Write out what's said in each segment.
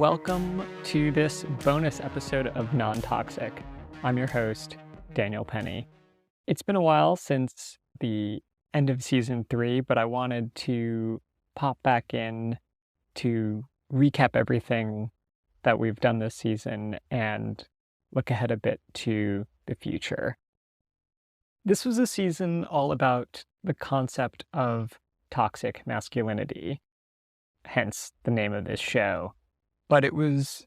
Welcome to this bonus episode of Non-Toxic. I'm your host, Daniel Penny. It's been a while since the end of season 3, but I wanted to pop back in to recap everything that we've done this season and look ahead a bit to the future. This was a season all about the concept of toxic masculinity, hence the name of this show. But it was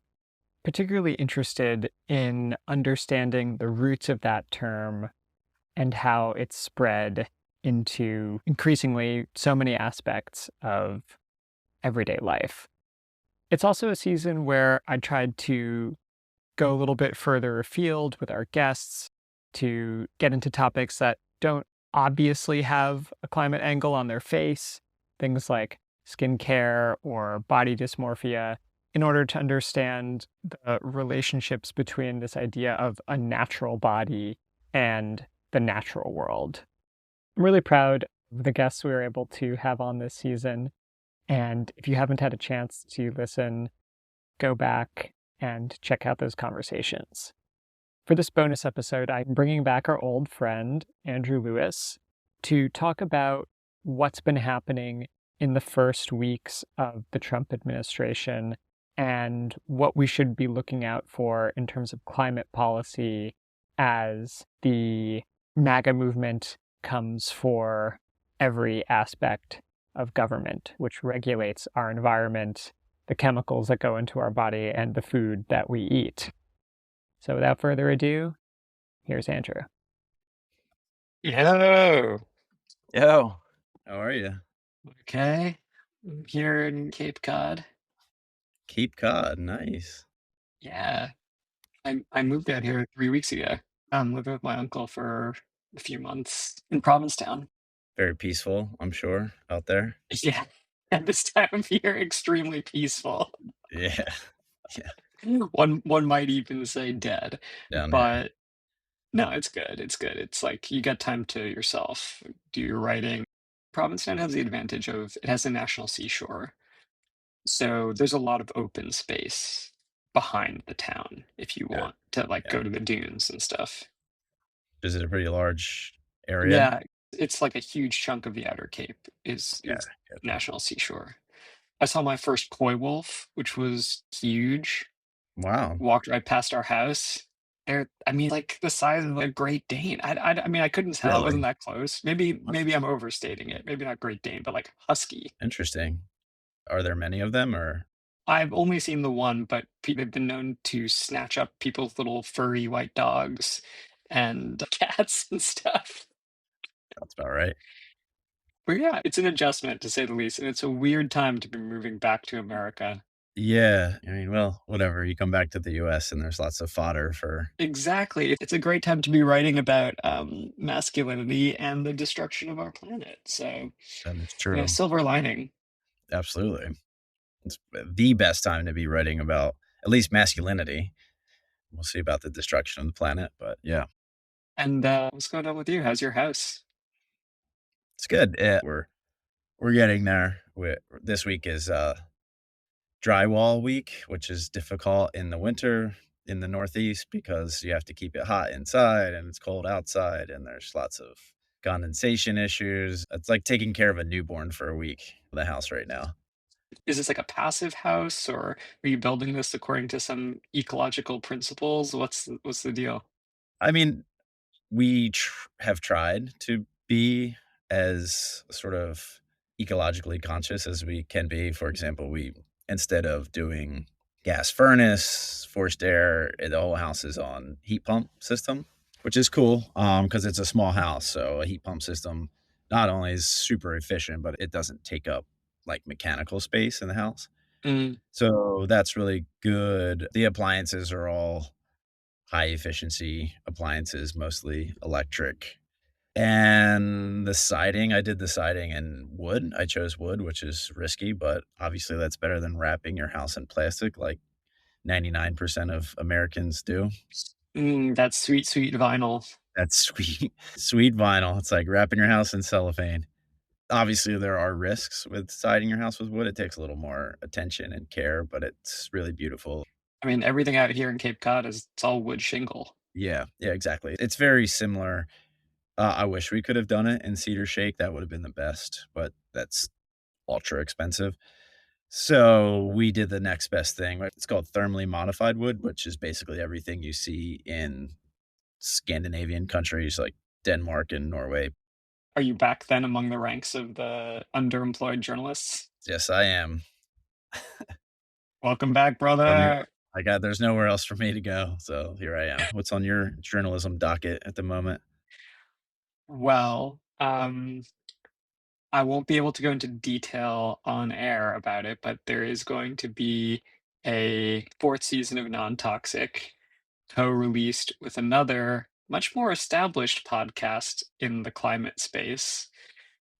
particularly interested in understanding the roots of that term and how it's spread into increasingly so many aspects of everyday life. It's also a season where I tried to go a little bit further afield with our guests to get into topics that don't obviously have a climate angle on their face, things like skincare or body dysmorphia, in order to understand the relationships between this idea of a natural body and the natural world. I'm really proud of the guests we were able to have on this season. And if you haven't had a chance to listen, go back and check out those conversations. For this bonus episode, I'm bringing back our old friend, Andrew Lewis, to talk about what's been happening in the first weeks of the Trump administration and what we should be looking out for in terms of climate policy as the MAGA movement comes for every aspect of government, which regulates our environment, the chemicals that go into our body, and the food that we eat. So without further ado, here's Andrew. Yo, yo. How are you? Okay, I'm here in Cape Cod. Cape Cod, nice. Yeah, I moved out here 3 weeks ago. I'm living with my uncle for a few months in Provincetown. Very peaceful, I'm sure, out there. Yeah, at this time of year, extremely peaceful. Yeah, One might even say dead, down here. but no, it's good. It's good. It's like you got time to yourself, do your writing. Provincetown has the advantage of it has a national seashore. So there's a lot of open space behind the town if you Yeah, want to like yeah. go to the dunes and stuff. Is it a pretty large area? Yeah, it's like a huge chunk of the Outer Cape is Yeah, is gotcha. national seashore. I saw my first koi wolf, which was huge. Wow, Walked right past our house. I mean, like the size of a Great Dane. I mean, I couldn't tell. It wasn't really? that close. Maybe I'm overstating it. Maybe not Great Dane, but like husky. Interesting. Are there many of them, or I've only seen the one, but they've been known to snatch up people's little furry white dogs and cats and stuff. that's about right? But yeah, it's an adjustment to say the least, and it's a weird time to be moving back to America. Yeah, I mean, well, whatever. You come back to the US and there's lots of fodder for Exactly. It's a great time to be writing about masculinity and the destruction of our planet. So, that is true. silver lining. Absolutely. It's the best time to be writing about at least masculinity. We'll see about the destruction of the planet, but yeah, And what's going on with you? How's your house? it's good. Yeah, we're getting there. This week is drywall week, which is difficult in the winter in the Northeast because you have to keep it hot inside and it's cold outside and there's lots of condensation issues. It's like taking care of a newborn for a week in the house right now. Is this like a passive house, or are you building this according to some ecological principles? What's the deal? I mean, we have tried to be as sort of ecologically conscious as we can be. For example, we instead of doing gas furnace, forced air, the whole house is on heat pump system, which is cool because it's a small house. So a heat pump system not only is super efficient, but it doesn't take up like mechanical space in the house. Mm, So that's really good. The appliances are all high efficiency appliances, mostly electric. And the siding, I did the siding in wood. I chose wood, which is risky, but obviously that's better than wrapping your house in plastic like 99% of Americans do. that sweet, sweet vinyl. That's sweet, sweet vinyl. It's like wrapping your house in cellophane. Obviously, there are risks with siding your house with wood. It takes a little more attention and care, but it's really beautiful. I mean, everything out here in Cape Cod is it's all wood shingle. Yeah, yeah, exactly. It's very similar. I wish we could have done it in cedar shake. That would have been the best, but that's ultra expensive. So we did the next best thing, right? It's called thermally modified wood, which is basically everything you see in Scandinavian countries like Denmark and Norway. Are you back then among the ranks of the underemployed journalists? Yes, I am. Welcome back, I'm here. brother. I got there's nowhere else for me to go, so here I am. What's on your journalism docket at the moment? Well, I won't be able to go into detail on air about it, but there is going to be a fourth season of Non-Toxic co-released with another much more established podcast in the climate space.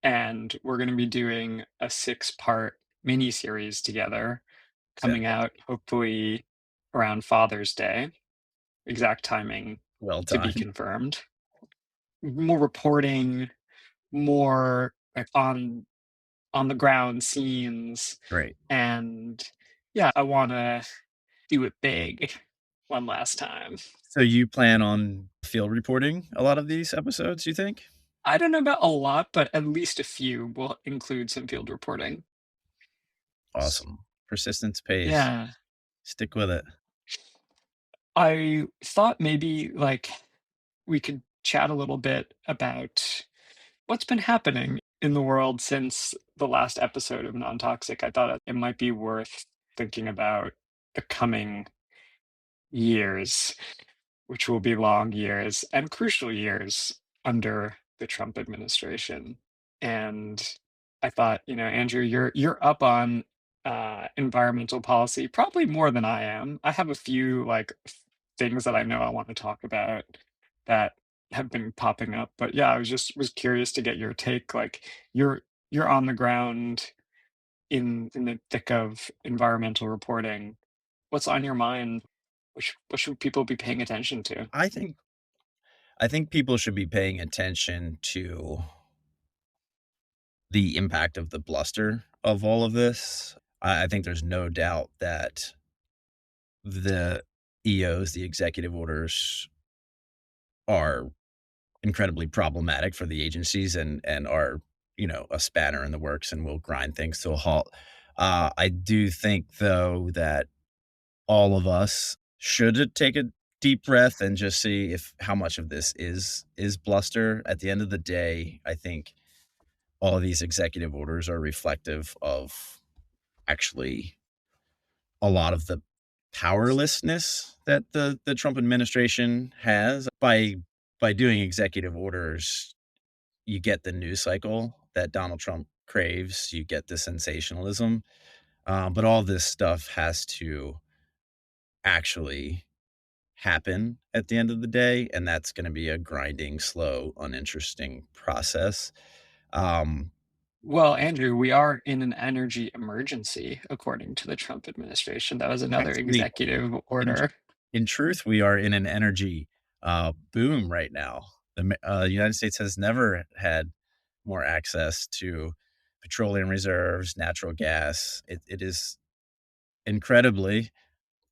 And we're going to be doing a six-part mini series together Sounds coming out hopefully around Father's Day. Exact timing well to be timed. confirmed. More reporting, more like on the ground scenes, Great. and yeah, I want to do it big one last time. So you plan on field reporting a lot of these episodes, you think? I don't know about a lot, but at least a few will include some field reporting. Awesome. Persistence pays. Yeah, Stick with it. I thought maybe like we could chat a little bit about what's been happening in the world since the last episode of Non-Toxic. I thought it might be worth thinking about the coming years, which will be long years and crucial years under the Trump administration. And I thought, Andrew, you're up on environmental policy probably more than I am. I have a few things that I know I want to talk about that have been popping up. But yeah, I was curious to get your take. Like you're on the ground in the thick of environmental reporting. What's on your mind? What should people be paying attention to? I think I think people should be paying attention to the impact of the bluster of all of this. I think there's no doubt that the EOs, the executive orders, are incredibly problematic for the agencies and are, a spanner in the works and will grind things to a halt. I do think, though, that all of us should take a deep breath and just see if how much of this is bluster. At the end of the day, I think all of these executive orders are reflective of actually a lot of the powerlessness that the Trump administration has. By doing executive orders, you get the news cycle that Donald Trump craves, you get the sensationalism, but all this stuff has to actually happen at the end of the day, and that's gonna be a grinding, slow, uninteresting process. Um, Well, Andrew, we are in an energy emergency, according to the Trump administration. That was another Actually, executive in order. in truth, we are in an energy, boom right now. United States has never had more access to petroleum reserves, natural gas. It is incredibly,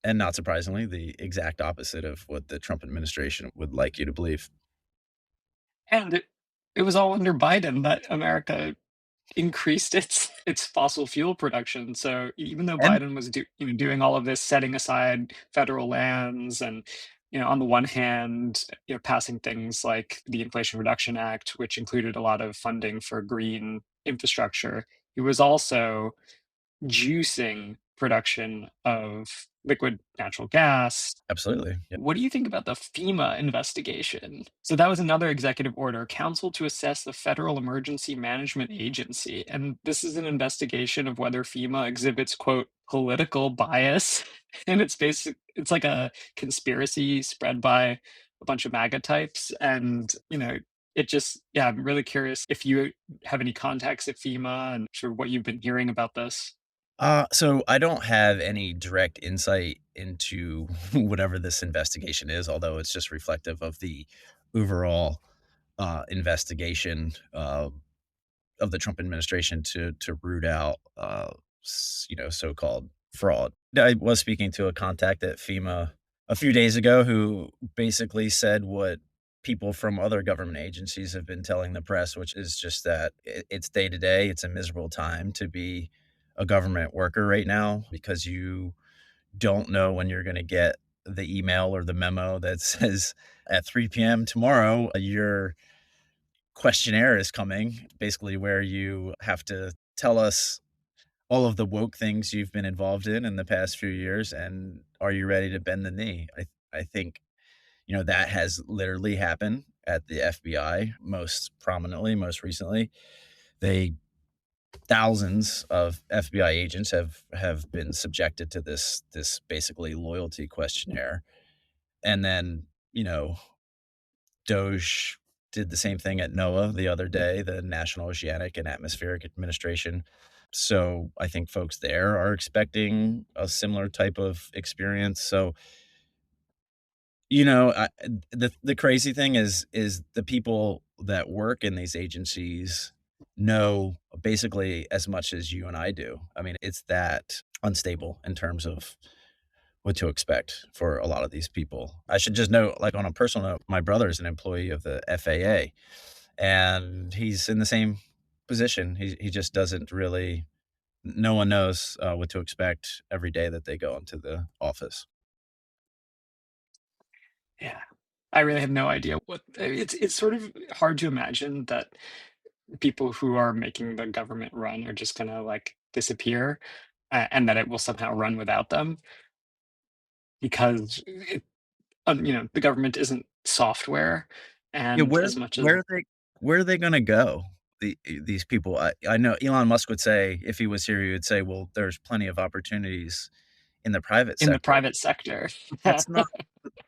and not surprisingly, the exact opposite of what the Trump administration would like you to believe. And it was all under Biden that America increased its fossil fuel production. So even though And Biden was doing all of this, setting aside federal lands, and on the one hand, passing things like the Inflation Reduction Act, which included a lot of funding for green infrastructure, he was also juicing production of liquid natural gas. absolutely, yeah. What do you think about the FEMA investigation? So that was another executive order, counsel to assess the Federal Emergency Management Agency. And this is an investigation of whether FEMA exhibits, quote, political bias. And it's like a conspiracy spread by a bunch of MAGA types. And, yeah, I'm really curious if you have any contacts at FEMA and sort of what you've been hearing about this. So I don't have any direct insight into whatever this investigation is, although it's just reflective of the overall, investigation. of the Trump administration to root out, so-called fraud. I was speaking to a contact at FEMA a few days ago who basically said what people from other government agencies have been telling the press, which is just that it's day to day. It's a miserable time to be a government worker right now because you don't know when you're going to get the email or the memo that says at 3 p.m. tomorrow, your questionnaire is coming, basically, where you have to tell us all of the woke things you've been involved in the past few years, and are you ready to bend the knee? I think, that has literally happened at the FBI most prominently, most recently. They Thousands of FBI agents have been subjected to this basically loyalty questionnaire. And then, Doge did the same thing at NOAA the other day, the National Oceanic and Atmospheric Administration. So I think folks there are expecting a similar type of experience. So, the crazy thing is the people that work in these agencies know basically as much as you and I do. I mean, it's that unstable in terms of what to expect for a lot of these people. I should just note, like, on a personal note, my brother is an employee of the FAA, and he's in the same position. He just doesn't really. No one knows what to expect every day that they go into the office. Yeah. I really have no idea what it's sort of hard to imagine that people who are making the government run are just gonna, like, disappear, and that it will somehow run without them because the government isn't software, Yeah, and as much as where are they gonna go? These people, I know Elon Musk would say, if he was here, he would say, "Well, there's plenty of opportunities in the private in the sector." private sector. That's not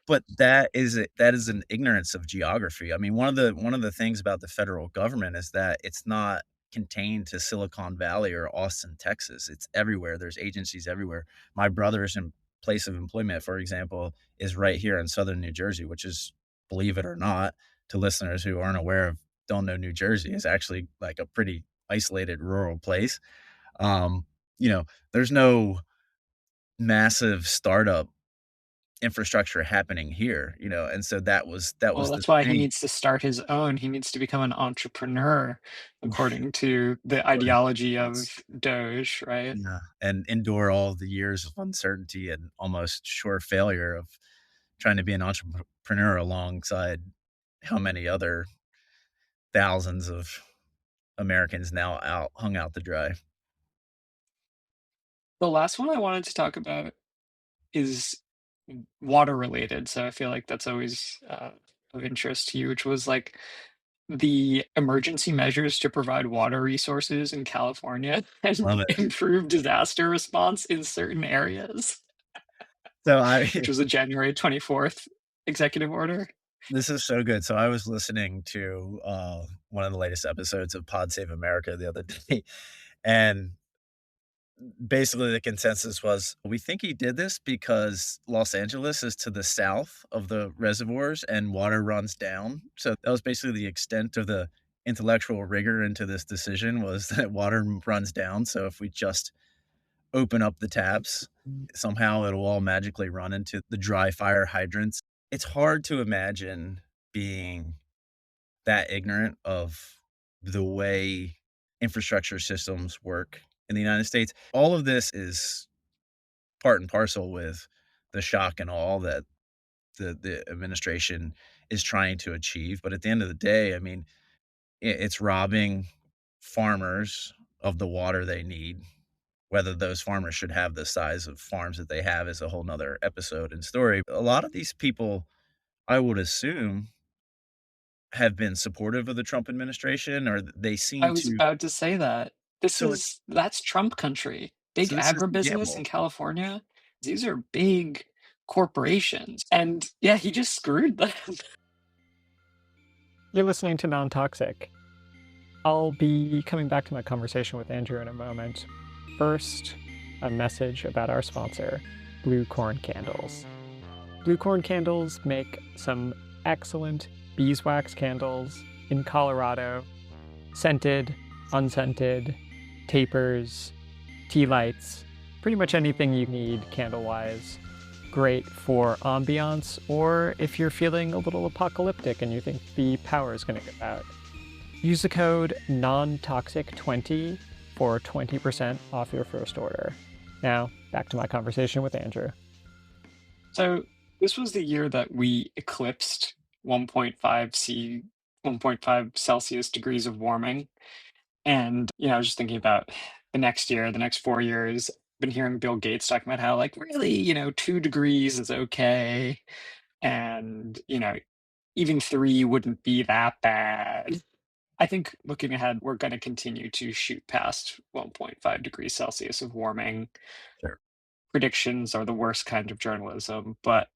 But that is an ignorance of geography. I mean, one of the things about the federal government is that it's not contained to Silicon Valley or Austin, Texas. It's everywhere. There's agencies everywhere. My brother's place of employment, for example, is right here in Southern New Jersey, which is, believe it or not, to listeners who aren't aware of, don't know New Jersey, is actually like a pretty isolated rural place. Um, there's no massive startup infrastructure happening here, and so that was Well, the that's why he thing. needs to start his own. He needs to become an entrepreneur according to the According to ideology us. of Doge, right? Yeah, and endure all the years of uncertainty and almost sure failure of trying to be an entrepreneur alongside how many other thousands of Americans now hung out to dry. The last one I wanted to talk about is water related, so I feel like that's always, of interest to you, which was, like, the emergency measures to provide water resources in California and Love it. improve disaster response in certain areas, So I which was a January 24th executive order. This is so good. So I was listening to, one of the latest episodes of Pod Save America the other day, and basically the consensus was, we think he did this because Los Angeles is to the south of the reservoirs and water runs down. So that was basically the extent of the intellectual rigor into this decision, was that water runs down. So if we just open up the taps, somehow it'll all magically run into the dry fire hydrants. It's hard to imagine being that ignorant of the way infrastructure systems work in the United States. All of this is part and parcel with the shock and awe that the administration is trying to achieve. But at the end of the day, I mean, it's robbing farmers of the water they need. Whether those farmers should have the size of farms that they have is a whole nother episode and story. A lot of these people, I would assume, have been supportive of the Trump administration, or they I seem was to. about to say that. So it's That's Trump country. Big so this is the agribusiness in gamble. California, these are big corporations, and yeah, he just screwed them. You're listening to Non Toxic. I'll be coming back to my conversation with Andrew in a moment. First, a message about our sponsor, Blue Corn Candles. Blue Corn Candles make some excellent beeswax candles in Colorado, scented, unscented, tapers, tea lights, pretty much anything you need candle-wise. Great for ambiance, or if you're feeling a little apocalyptic and you think the power is going to go out. Use the code NONTOXIC20 for 20% off your first order. Now, back to my conversation with Andrew. So this was the year that we eclipsed 1.5 Celsius degrees of warming. And, I was just thinking about the next year, the next 4 years. Been hearing Bill Gates talking about how, like, really, 2 degrees is okay. And, even three wouldn't be that bad. I think looking ahead, we're going to continue to shoot past 1.5 degrees Celsius of warming. Sure. Predictions are the worst kind of journalism, but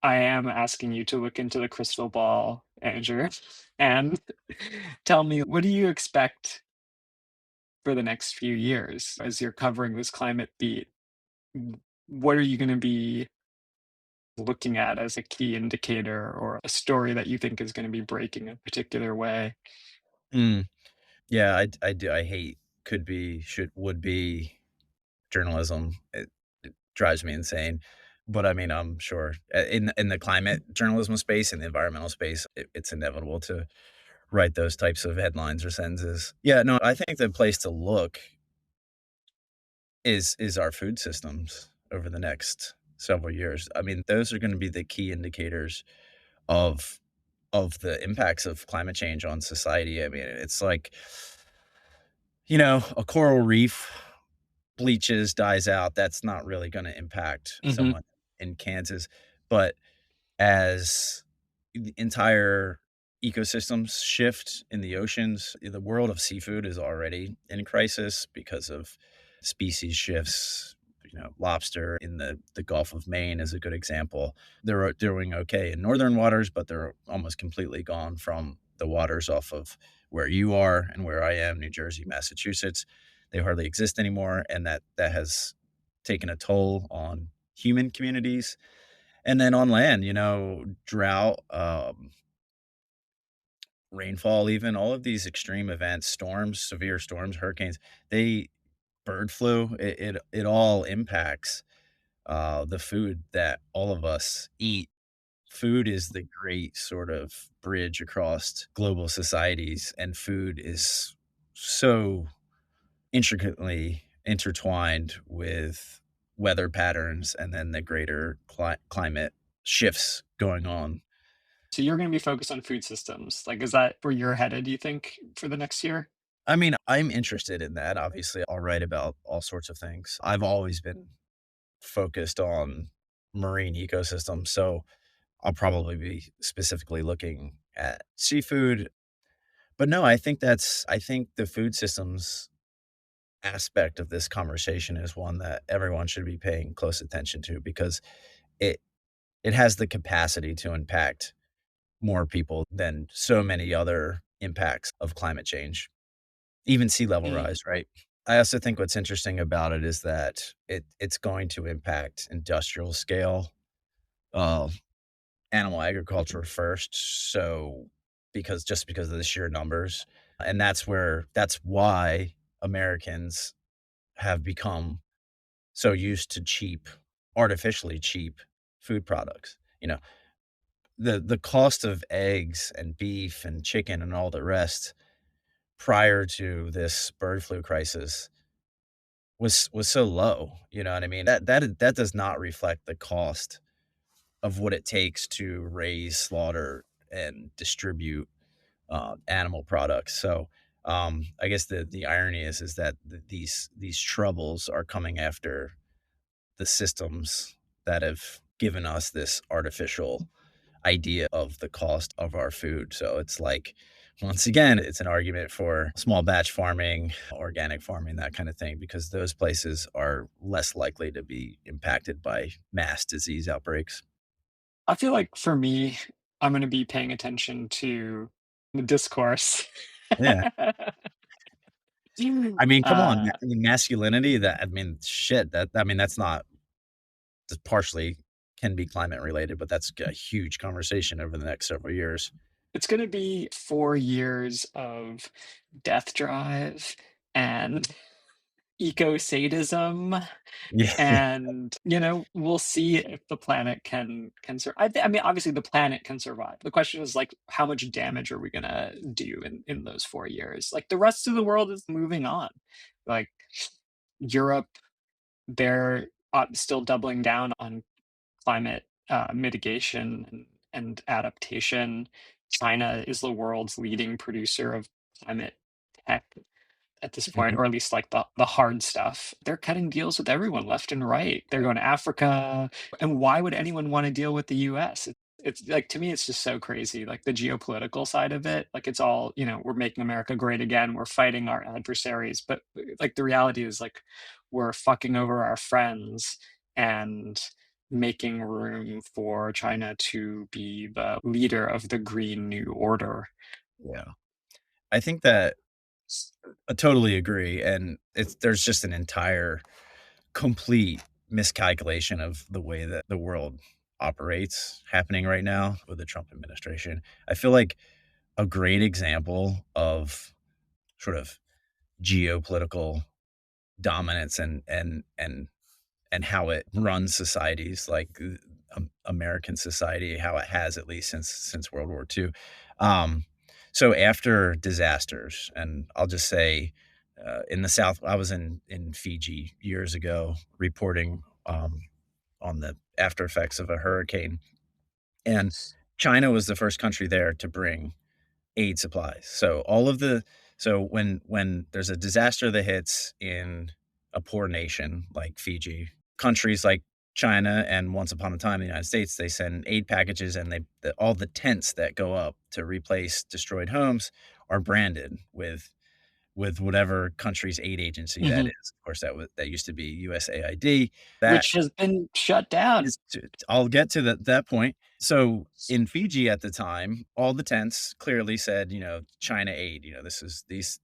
I am asking you to look into the crystal ball, Andrew, and tell me, what do you expect for the next few years as you're covering this climate beat? What are you going to be looking at as a key indicator or a story that you think is going to be breaking a particular way? Mm. Yeah, I do. I hate could be, should, would be journalism. It drives me insane. But I mean, I'm sure in the climate journalism space, in the environmental space, it's inevitable to write those types of headlines or sentences. Yeah, no, I think the place to look is our food systems over the next several years. I mean, those are going to be the key indicators of the impacts of climate change on society. I mean, it's like, a coral reef bleaches, dies out. That's not really going to impact Hmm. someone in Kansas, but as the entire ecosystems shift in the oceans, the world of seafood is already in crisis because of species shifts. Lobster in the Gulf of Maine is a good example. They're doing okay in northern waters, but they're almost completely gone from the waters off of where you are and where I am, New Jersey, Massachusetts. They hardly exist anymore, and that has taken a toll on human communities. And then on land, drought, rainfall, even all of these extreme events, storms, severe storms, hurricanes, they bird flu, it all impacts the food that all of us eat. Food is the great sort of bridge across global societies, and food is so intricately intertwined with weather patterns and then the greater climate shifts going on. So you're going to be focused on food systems. Like, is that where you're headed, do you think, for the next year? I mean, I'm interested in that. Obviously, I'll write about all sorts of things. I've always been focused on marine ecosystems, so I'll probably be specifically looking at seafood. But no, I think the food systems aspect of this conversation is one that everyone should be paying close attention to because it it has the capacity to impact more people than so many other impacts of climate change, even sea level Mm. rise, right? I also think what's interesting about it is that it's going to impact industrial scale, uh, animal agriculture first. So because of the sheer numbers, and that's why Americans have become so used to cheap, artificially cheap food products. The cost of eggs and beef and chicken and all the rest prior to this bird flu crisis was so low, you know what I mean? That does not reflect the cost of what it takes to raise, slaughter, and distribute, animal products. So, I guess the irony is that these troubles are coming after the systems that have given us this artificial idea of the cost of our food. So it's like, once again, it's an argument for small batch farming, organic farming, that kind of thing, because those places are less likely to be impacted by mass disease outbreaks. I feel like for me, I'm going to be paying attention to the discourse. Yeah. I mean, come on, uh, I mean, masculinity, that I mean, shit, that's not just partially can be climate related, but that's a huge conversation over the next several years. It's going to be 4 years of death drive and eco sadism, Yeah, and we'll see if the planet can survive. I mean, obviously the planet can survive. The question is, like, how much damage are we gonna do in those 4 years? Like, the rest of the world is moving on. Like, Europe, they're still doubling down on climate mitigation and adaptation. China is the world's leading producer of climate tech at this point, mhm, or at least like the hard stuff. They're cutting deals with everyone left and right. They're going to Africa. And why would anyone want to deal with the US? It's like, to me, it's just so crazy. Like, the geopolitical side of it, like, it's all, we're making America great again. We're fighting our adversaries. But like, the reality is, like, we're fucking over our friends and making room for China to be the leader of the Green New Order. yeah. I think that I totally agree, and there's just an entire complete miscalculation of the way that the world operates happening right now with the Trump administration. I feel like a great example of sort of geopolitical dominance and how it runs societies like American society, how it has at least since World War II. Um, so after disasters, and I'll just say, in the South, I was in Fiji years ago reporting on the after effects of a hurricane, and China was the first country there to bring aid supplies. So when there's a disaster that hits in a poor nation like Fiji, countries like China and once upon a time the United States, they send aid packages, and all the tents that go up to replace destroyed homes are branded with whatever country's aid agency that Mhm. is. Of course, that used to be USAID. That Which has been shut down. is to I'll get to that point. So, in Fiji at the time, all the tents clearly said, China aid, this is these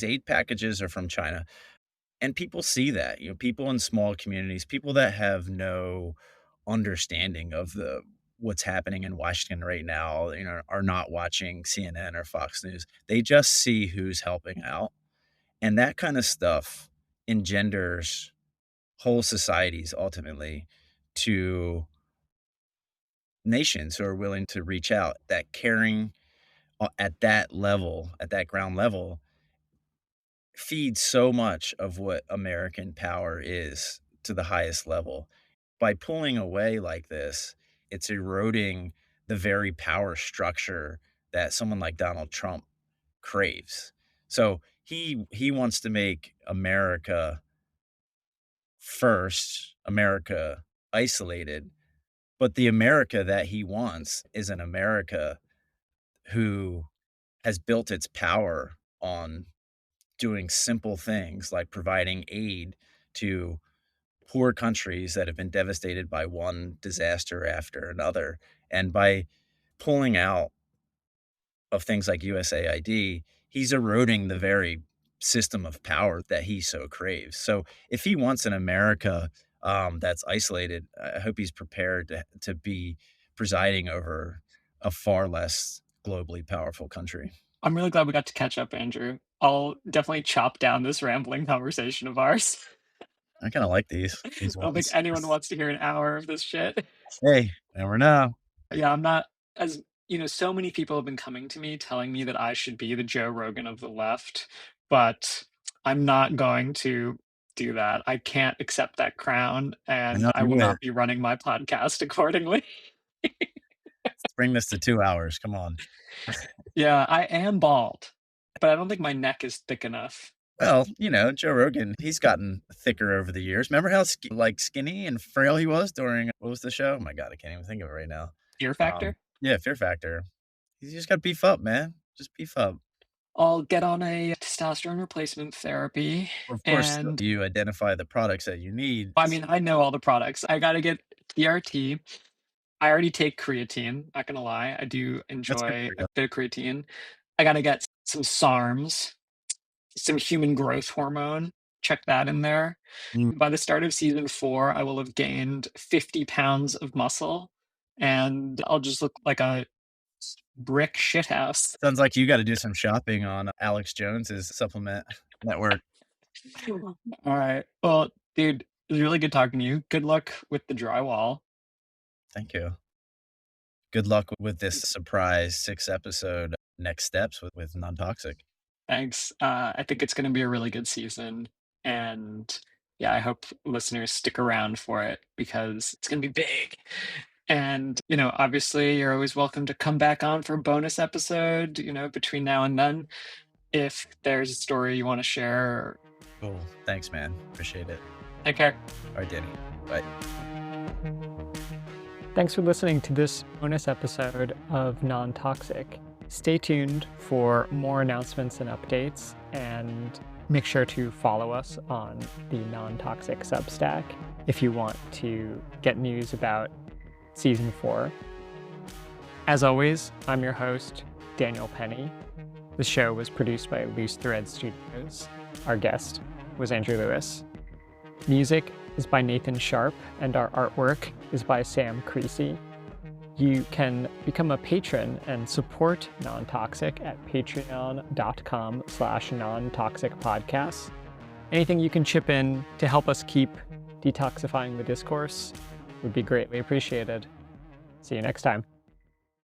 aid packages are from China. And people see that, people in small communities, people that have no understanding of the what's happening in Washington right now, are not watching CNN or Fox News. They just see who's helping out. And that kind of stuff engenders whole societies ultimately to nations who are willing to reach out. That caring at that level, at that ground level, feeds so much of what American power is to the highest level. By pulling away like this, it's eroding the very power structure that someone like Donald Trump craves. So he wants to make America first, America isolated, but the America that he wants is an America who has built its power on doing simple things like providing aid to poor countries that have been devastated by one disaster after another. And by pulling out of things like USAID, he's eroding the very system of power that he so craves. So if he wants an America that's isolated, I hope he's prepared to be presiding over a far less globally powerful country. I'm really glad we got to catch up, Andrew. I'll definitely chop down this rambling conversation of ours. I kind of like these I don't think ones. anyone wants to hear an hour of this shit. Hey, never know. Yeah, I'm not as so many people have been coming to me telling me that I should be the Joe Rogan of the left, but I'm not going to do that. I can't accept that crown, I and know I you will would. not be running my podcast accordingly. Let's bring this to 2 hours. Come on. Yeah, I am bald, but I don't think my neck is thick enough. Well, Joe Rogan, he's gotten thicker over the years. Remember how skinny and frail he was during what was the show? Oh my god, I can't even think of it right now. Fear factor? Yeah, Fear Factor. He's just got to beef up, man. Just beef up. I'll get on a testosterone replacement therapy, Of course, and you identify the products that you need. I mean, I know all the products. I gotta get TRT. I already take creatine, not gonna lie. I do That's good enjoy for a you. bit of creatine. I gotta get some SARMs, some human growth hormone. Check that in there. Mm, By the start of season 4, I will have gained 50 pounds of muscle, and I'll just look like a brick shithouse. Sounds like you got to do some shopping on Alex Jones's supplement network. All right. Well, dude, it was really good talking to you. Good luck with the drywall. Thank you. Good luck with this surprise 6-episode next steps with non-toxic. Thanks. I think it's going to be a really good season. And yeah, I hope listeners stick around for it because it's going to be big. And, obviously, you're always welcome to come back on for a bonus episode, between now and then. If there's a story you want to share. Cool. Thanks, man. Appreciate it. Take care. All right, Danny. Bye. Thanks for listening to this bonus episode of Non-Toxic. Stay tuned for more announcements and updates, and make sure to follow us on the Non-Toxic Substack if you want to get news about Season 4. As always, I'm your host, Daniel Penny. The show was produced by Loose Thread Studios. Our guest was Andrew Lewis. Music is by Nathan Sharp, and our artwork is by Sam Creasy. You can become a patron and support Non-Toxic at patreon.com/nontoxicpodcasts. Anything you can chip in to help us keep detoxifying the discourse would be greatly appreciated. See you next time.